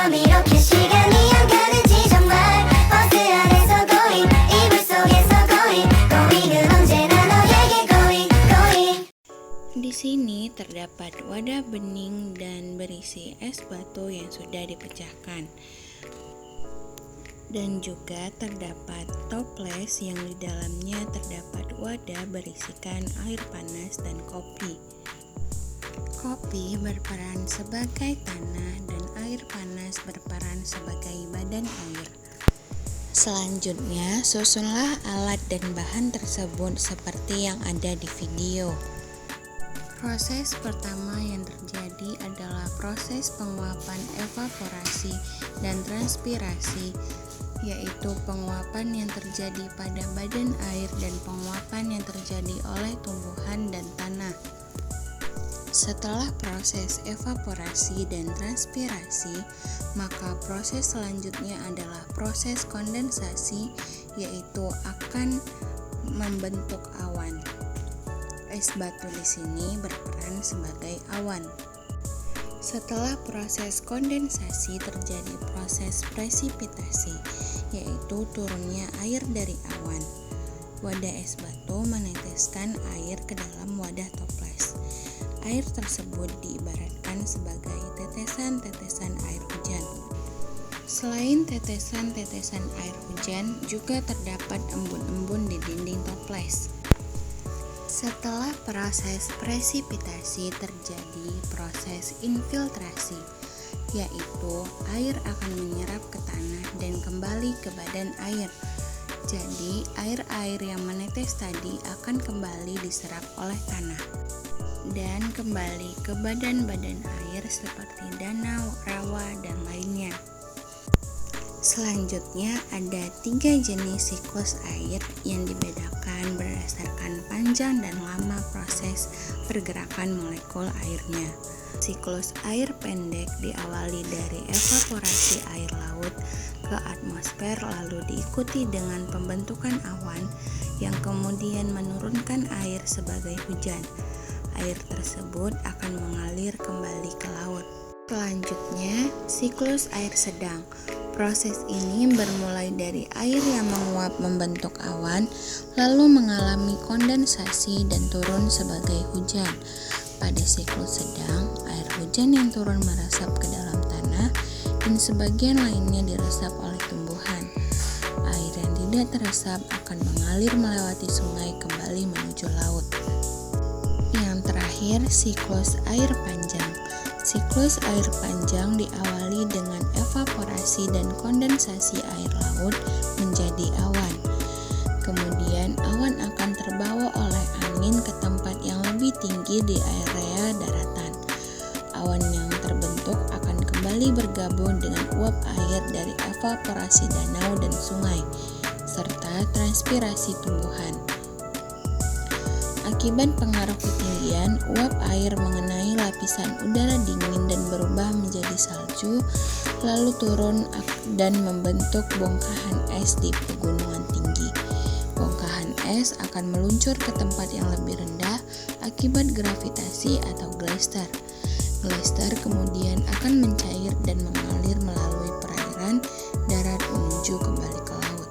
調景色が見上がる地上前バス안에서 going 이불 속에서 going going 언제나 너에게 going going. Di sini terdapat wadah bening dan berisi es batu yang sudah dipecahkan. Dan juga terdapat toples yang di dalamnya terdapat wadah berisikan air panas dan kopi. Kopi berperan sebagai tanah dan air panas berperan sebagai badan air. Selanjutnya, susunlah alat dan bahan tersebut seperti yang ada di video. Proses pertama yang terjadi adalah proses penguapan evaporasi dan transpirasi, yaitu penguapan yang terjadi pada badan air dan penguapan yang terjadi oleh tumbuhan dan tanah. Setelah proses evaporasi dan transpirasi, maka proses selanjutnya adalah proses kondensasi, yaitu akan membentuk awan. Es batu di sini berperan sebagai awan. Setelah proses kondensasi terjadi proses presipitasi, yaitu turunnya air dari awan. Wadah es batu meneteskan air ke dalam wadah toples. Air tersebut diibaratkan sebagai tetesan-tetesan air hujan. Selain tetesan-tetesan air hujan, juga terdapat embun-embun di dinding toples. Setelah proses presipitasi terjadi proses infiltrasi, yaitu air akan menyerap ke tanah dan kembali ke badan air. Jadi, air-air yang menetes tadi akan kembali diserap oleh tanah dan kembali ke badan-badan air seperti danau, rawa, dan lainnya. Selanjutnya ada 3 jenis siklus air yang dibedakan berdasarkan panjang dan lama proses pergerakan molekul airnya. Siklus air pendek diawali dari evaporasi air laut ke atmosfer lalu diikuti dengan pembentukan awan yang kemudian menurunkan air sebagai hujan. Air tersebut akan mengalir kembali ke laut. Selanjutnya, siklus air sedang. Proses ini bermulai dari air yang menguap membentuk awan, lalu mengalami kondensasi dan turun sebagai hujan. Pada siklus sedang, air hujan yang turun meresap ke dalam tanah dan sebagian lainnya diresap oleh tumbuhan. Air yang tidak teresap akan mengalir melewati sungai kembali menuju laut. Yang terakhir, siklus air panjang. Siklus air panjang diawali dengan evaporasi dan kondensasi air laut menjadi awan. Kemudian awan akan terbawa oleh angin ke tempat yang lebih tinggi di area daratan. Awan yang terbentuk akan kembali bergabung dengan uap air dari evaporasi danau dan sungai, serta transpirasi tumbuhan. Akibat pengaruh ketinggian, uap air mengenai lapisan udara dingin dan berubah menjadi salju, lalu turun dan membentuk bongkahan es di pegunungan tinggi. Bongkahan es akan meluncur ke tempat yang lebih rendah akibat gravitasi atau gleister. Gleister kemudian akan mencair dan mengalir melalui perairan darat menuju kembali ke laut.